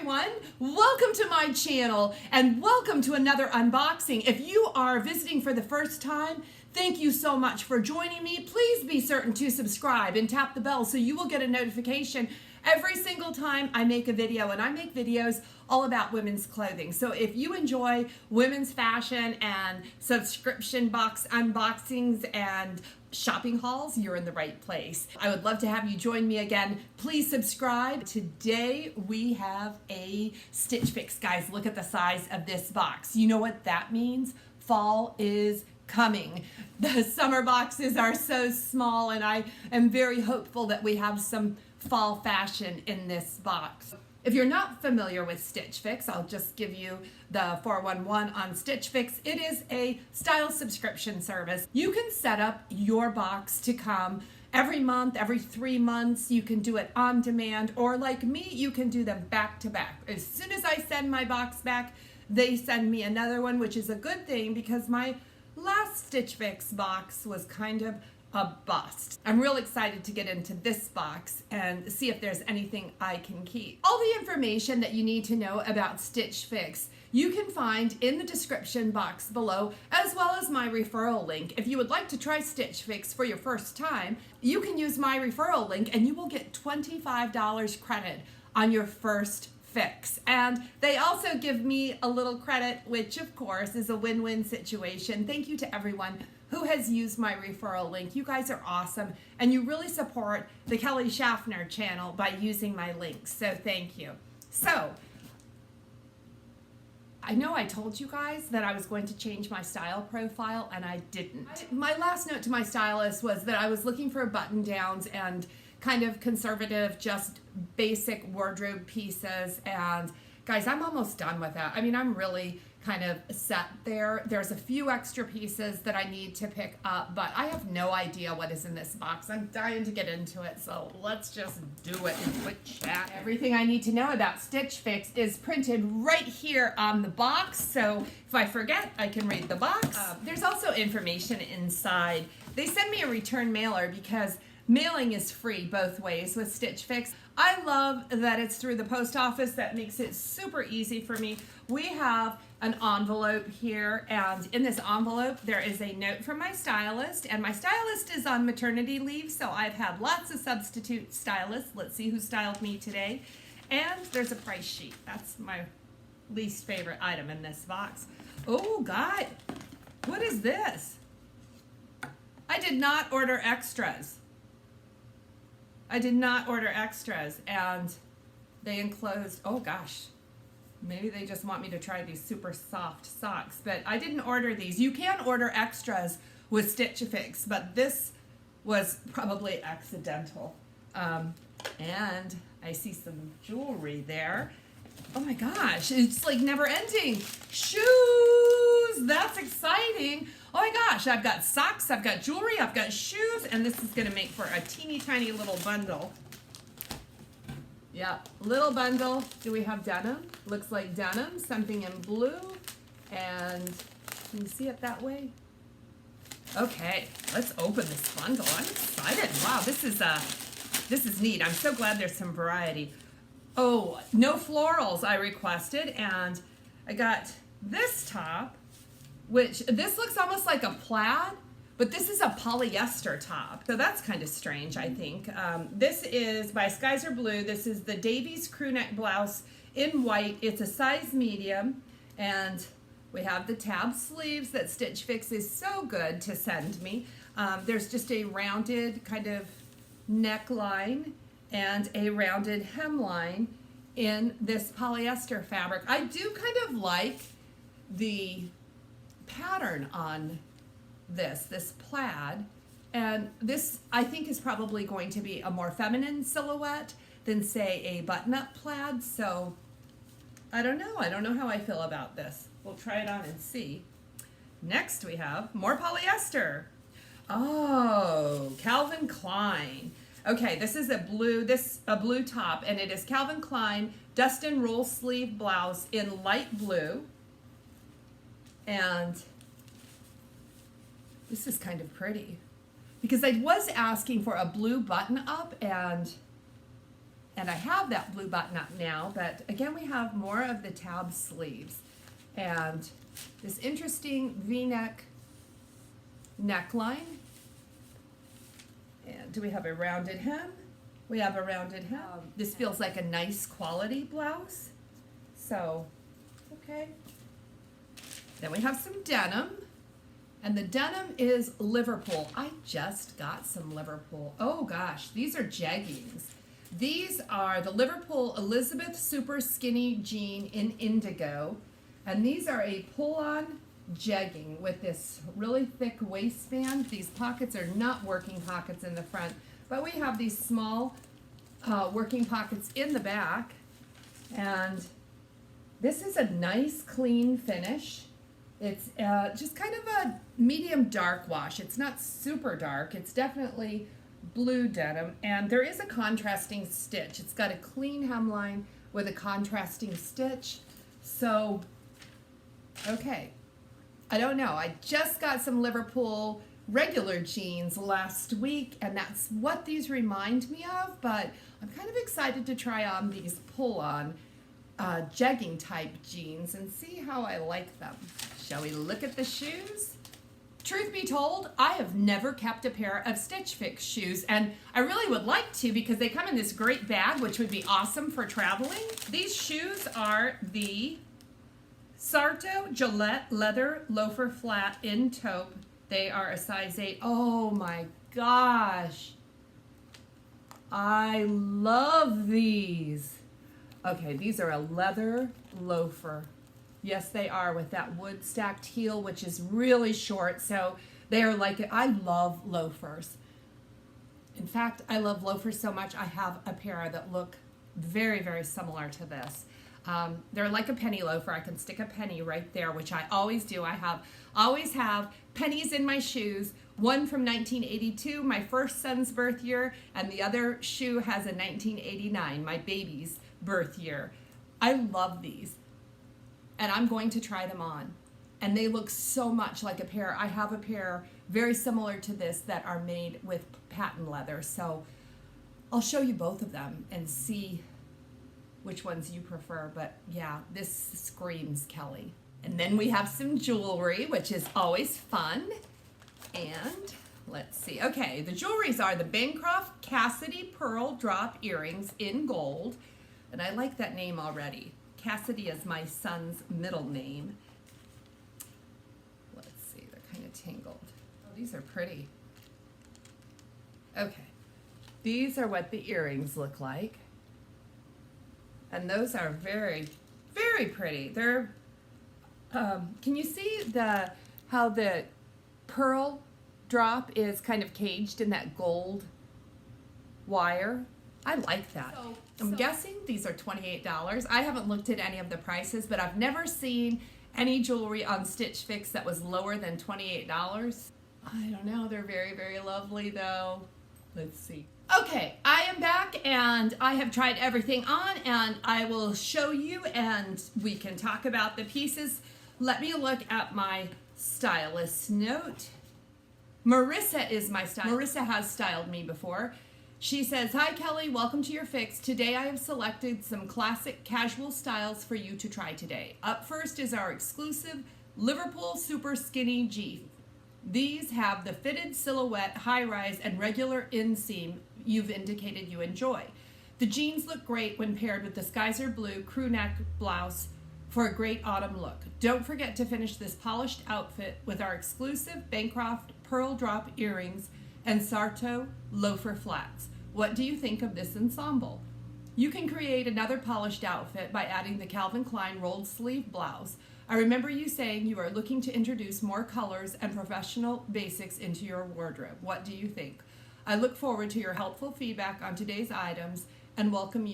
everyone, welcome to my channel and welcome to another unboxing. If you are visiting for the first time, thank you so much for joining me. Please be certain to subscribe and tap the bell so you will get a notification every single time I make a video, and I make videos all about women's clothing. So if you enjoy women's fashion and subscription box unboxings and shopping hauls, you're in the right place. I would love to have you join me again. Please subscribe. Today we have a Stitch Fix, guys. Look at the size of this box. You know what that means? Fall is coming. The summer boxes are so small, and I am very hopeful that we have some fall fashion in this box. If you're not familiar with Stitch Fix, I'll just give you the 411 on Stitch Fix. It is a style subscription service. You can set up your box to come every month, every 3 months. You can do it on demand, or like me, you can do them back to back. As soon as I send my box back, they send me another one, which is a good thing because my last Stitch Fix box was kind of a bust. I'm real excited to get into this box and see if there's anything I can keep. All the information that you need to know about Stitch Fix you can find in the description box below, as well as my referral link. If you would like to try Stitch Fix for your first time, you can use my referral link and you will get $25 credit on your first fix. And they also give me a little credit, which of course is a win-win situation. Thank you to everyone who has used my referral link. You guys are awesome, and you really support the Kelly Shaffner channel by using my links, so thank you. So, I know I told you guys that I was going to change my style profile, and I didn't. My last note to my stylist was that I was looking for button downs and kind of conservative, just basic wardrobe pieces, and guys, I'm almost done with that. I mean, I'm really kind of set there. There's a few extra pieces that I need to pick up, but I have no idea what is in this box. I'm dying to get into it, so let's just do it in quick chat. Everything I need to know about Stitch Fix is printed right here on the box, so if I forget, I can read the box. There's also information inside. They send me a return mailer because mailing is free both ways with Stitch Fix. I love that it's through the post office. That makes it super easy for me. We have an envelope here, and in this envelope there is a note from my stylist, and my stylist is on maternity leave, so I've had lots of substitute stylists. Let's see who styled me today. And there's a price sheet. That's my least favorite item in this box. Oh God, what is this? I did not order extras. I did not order extras, and they enclosed, oh gosh, maybe they just want me to try these super soft socks, but I didn't order these. You can order extras with Stitch Fix, but this was probably accidental. And I see some jewelry there. Oh my gosh, it's like never ending. Shoes, that's exciting. Oh my gosh, I've got socks, I've got jewelry, I've got shoes, and this is gonna make for a teeny tiny little bundle. Yeah, little bundle. Do we have denim? Looks like denim, something in blue, and can you see it that way? Okay, let's open this bundle. I'm excited. Wow, this is neat. I'm so glad there's some variety. Oh, no florals I requested, and I got this top, which this looks almost like a plaid, but this is a polyester top. So that's kind of strange, I think. This is by Skies Are Blue. This is the Davies crew neck blouse in white. It's a size medium, and we have the tab sleeves that Stitch Fix is so good to send me. There's just a rounded kind of neckline and a rounded hemline in this polyester fabric. I do kind of like the pattern on this plaid, and this I think is probably going to be a more feminine silhouette than say a button-up plaid, so I don't know how I feel about this. We'll try it on and see. Next we have more polyester. Oh, Calvin Klein. Okay, this is a blue top, and it is Calvin Klein Dustin roll sleeve blouse in light blue, and this is kind of pretty because I was asking for a blue button up, and And I have that blue button up now, but again, we have more of the tab sleeves. And this interesting V-neck neckline. And do we have a rounded hem? We have a rounded hem. This feels like a nice quality blouse. So, okay. Then we have some denim. And the denim is Liverpool. I just got some Liverpool. Oh gosh, these are jeggings. These are the Liverpool Elizabeth Super Skinny Jean in indigo. And these are a pull-on jegging with this really thick waistband. These pockets are not working pockets in the front, but we have these small working pockets in the back. And this is a nice clean finish. It's just kind of a medium dark wash. It's not super dark. It's definitely blue denim, and there is a contrasting stitch. It's got a clean hemline with a contrasting stitch. So, okay, I don't know. I just got some Liverpool regular jeans last week, and that's what these remind me of, but I'm kind of excited to try on these pull-on jegging type jeans and see how I like them. Shall we look at the shoes? Truth be told, I have never kept a pair of Stitch Fix shoes, and I really would like to because they come in this great bag, which would be awesome for traveling. These shoes are the Sarto Gillette Leather Loafer Flat in taupe. They are a size 8. Oh my gosh. I love these. Okay, these are a leather loafer. Yes, they are, with that wood stacked heel, which is really short. So they are like, I love loafers. In fact, I love loafers so much, I have a pair that look very, very similar to this. They're like a penny loafer. I can stick a penny right there, which I always do. I always have pennies in my shoes. One from 1982, my first son's birth year, and the other shoe has a 1989, my baby's birth year. I love these. And I'm going to try them on. And they look so much like a pair. I have a pair very similar to this that are made with patent leather. So I'll show you both of them and see which ones you prefer. But yeah, this screams Kelly. And then we have some jewelry, which is always fun. And let's see. Okay, the jewelries are the Bancroft Cassidy Pearl Drop Earrings in gold. And I like that name already. Cassidy is my son's middle name. Let's see, they're kind of tangled. Oh, these are pretty. Okay, these are what the earrings look like. And those are very, very pretty. They're, can you see how the pearl drop is kind of caged in that gold wire? I like that. I'm guessing these are $28. I haven't looked at any of the prices, but I've never seen any jewelry on Stitch Fix that was lower than $28. I don't know. They're very, very lovely though. Let's see. Okay, I am back and I have tried everything on, and I will show you and we can talk about the pieces. Let me look at my stylist note. Marissa is my stylist. Marissa has styled me before. She says, "Hi Kelly, welcome to your fix. Today I have selected some classic casual styles for you to try today. Up first is our exclusive Liverpool Super Skinny Jean. These have the fitted silhouette, high rise, and regular inseam you've indicated you enjoy. The jeans look great when paired with the Skyzer Blue crew neck blouse for a great autumn look. Don't forget to finish this polished outfit with our exclusive Bancroft Pearl Drop earrings and Sarto loafer flats. What do you think of this ensemble? You can create another polished outfit by adding the Calvin Klein rolled sleeve blouse. I remember you saying you are looking to introduce more colors and professional basics into your wardrobe. What do you think? I look forward to your helpful feedback on today's items and welcome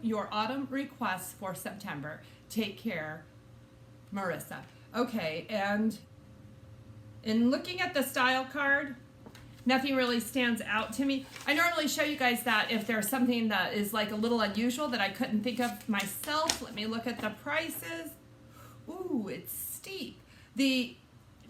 your autumn requests for September. Take care, Marissa." Okay, and in looking at the style card, nothing really stands out to me. I normally show you guys that if there's something that is like a little unusual that I couldn't think of myself. Let me look at the prices. Ooh, it's steep. The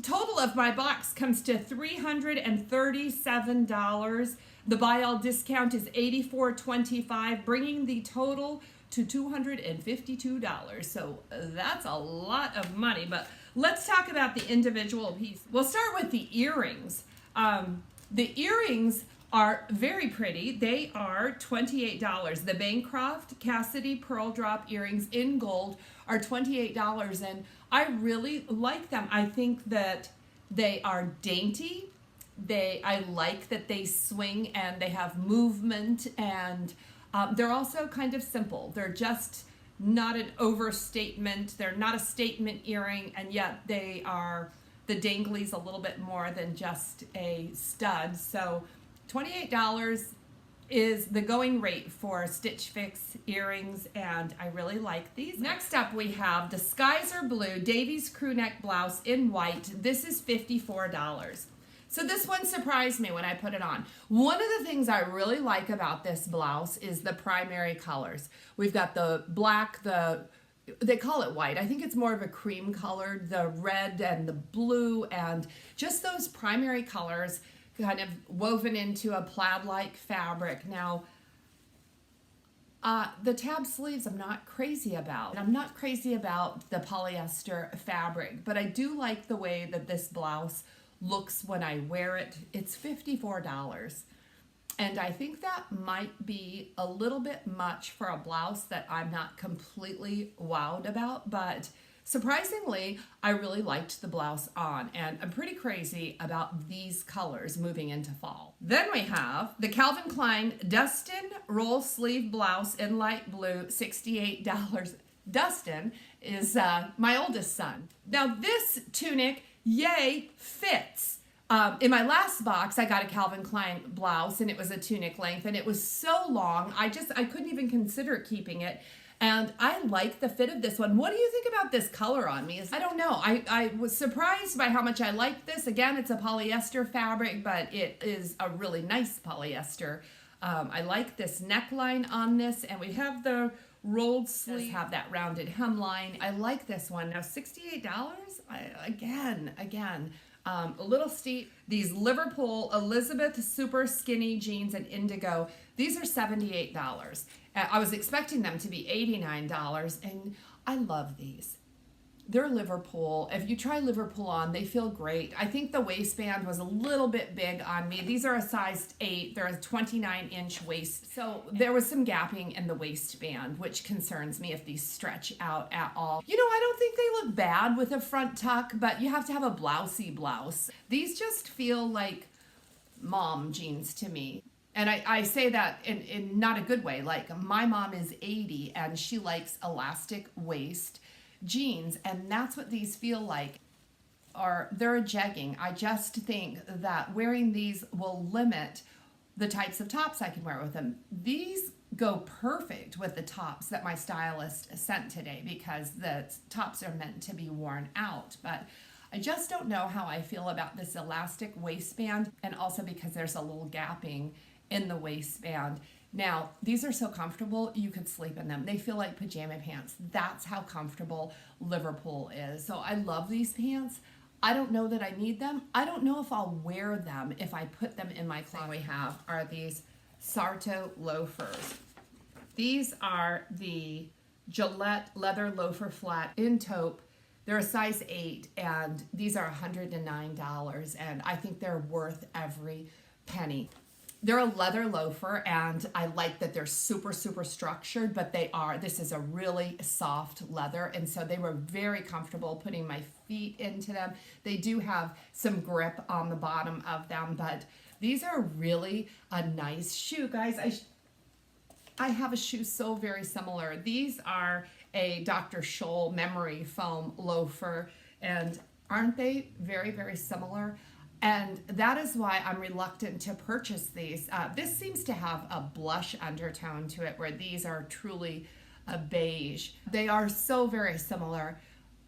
Total of my box comes to $337. The buy all discount is $84.25, bringing the total to $252. So that's a lot of money, but let's talk about the individual piece. We'll start with the earrings. The earrings are very pretty. They are $28. The Bancroft Cassidy Pearl Drop earrings in gold are $28, and I really like them. I think that they are dainty. I like that they swing and they have movement, and they're also kind of simple. They're just not an overstatement. They're not a statement earring, and yet they are, the dangly's a little bit more than just a stud. So $28 is the going rate for Stitch Fix earrings, and I really like these. Next up, we have the Skies Are Blue Davies crew neck blouse in white. This is $54. So this one surprised me when I put it on. One of the things I really like about this blouse is the primary colors. We've got the black, they call it white. I think it's more of a cream colored, the red and the blue, and just those primary colors kind of woven into a plaid-like fabric. Now, the tab sleeves I'm not crazy about. I'm not crazy about the polyester fabric, but I do like the way that this blouse looks when I wear it. It's $54. And I think that might be a little bit much for a blouse that I'm not completely wowed about, but surprisingly, I really liked the blouse on, and I'm pretty crazy about these colors moving into fall. Then we have the Calvin Klein Dustin roll sleeve blouse in light blue, $68. Dustin is my oldest son. Now this tunic, yay, fits. In my last box, I got a Calvin Klein blouse, and it was a tunic length, and it was so long, I couldn't even consider keeping it. And I like the fit of this one. What do you think about this color on me? I don't know. I was surprised by how much I liked this. Again, it's a polyester fabric, but it is a really nice polyester. I like this neckline on this, and we have the rolled sleeve, have that rounded hemline. I like this one. Now, $68, again, a little steep. These Liverpool Elizabeth super skinny jeans in indigo, these are $78. I was expecting them to be $89, and I love these. They're Liverpool. If you try Liverpool on, they feel great. I think the waistband was a little bit big on me. These are a size 8. They're a 29-inch waist. So there was some gapping in the waistband, which concerns me if these stretch out at all. You know, I don't think they look bad with a front tuck, but you have to have a blousey blouse. These just feel like mom jeans to me. And I say that in not a good way. Like, my mom is 80, and she likes elastic waist jeans, and that's what these feel like. Or they're a jegging. I just think that wearing these will limit the types of tops I can wear with them. These go perfect with the tops that my stylist sent today, because the tops are meant to be worn out. But I just don't know how I feel about this elastic waistband, and also because there's a little gapping in the waistband. Now, these are so comfortable, you could sleep in them. They feel like pajama pants. That's how comfortable Liverpool is. So I love these pants. I don't know that I need them. I don't know if I'll wear them if I put them in my closet. We have are these Sarto loafers. These are the Gillette leather loafer flat in taupe. They're a size 8, and these are $109, and I think they're worth every penny. They're a leather loafer, and I like that they're super, super structured, but this is a really soft leather, and so they were very comfortable putting my feet into them. They do have some grip on the bottom of them, but these are really a nice shoe. Guys, I have a shoe so very similar. These are a Dr. Scholl memory foam loafer, and aren't they very, very similar? And that is why I'm reluctant to purchase these. This seems to have a blush undertone to it, where these are truly a beige. They are so very similar.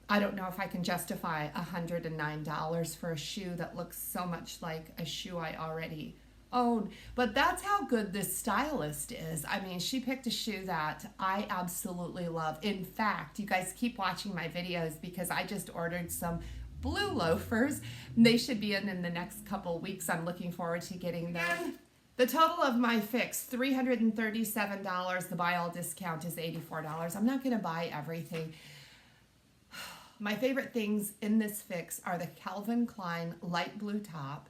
I don't know if I can justify $109 for a shoe that looks so much like a shoe I already own. But that's how good this stylist is. I mean, she picked a shoe that I absolutely love. In fact, you guys keep watching my videos, because I just ordered some blue loafers. They should be in the next couple weeks. I'm looking forward to getting them. The total of my fix, $337. The buy all discount is $84. I'm not going to buy everything. My favorite things in this fix are the Calvin Klein light blue top,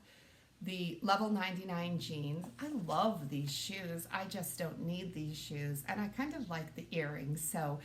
the level 99 jeans. I love these shoes. I just don't need these shoes. And I kind of like the earrings. So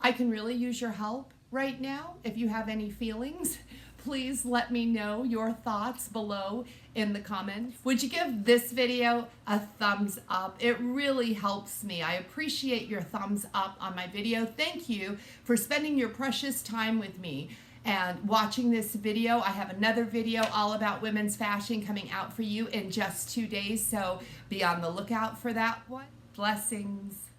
I can really use your help right now. If you have any feelings, please let me know your thoughts below in the comments. Would you give this video a thumbs up? It really helps me. I appreciate your thumbs up on my video. Thank you for spending your precious time with me and watching this video. I have another video all about women's fashion coming out for you in just 2 days, so be on the lookout for that one. Blessings.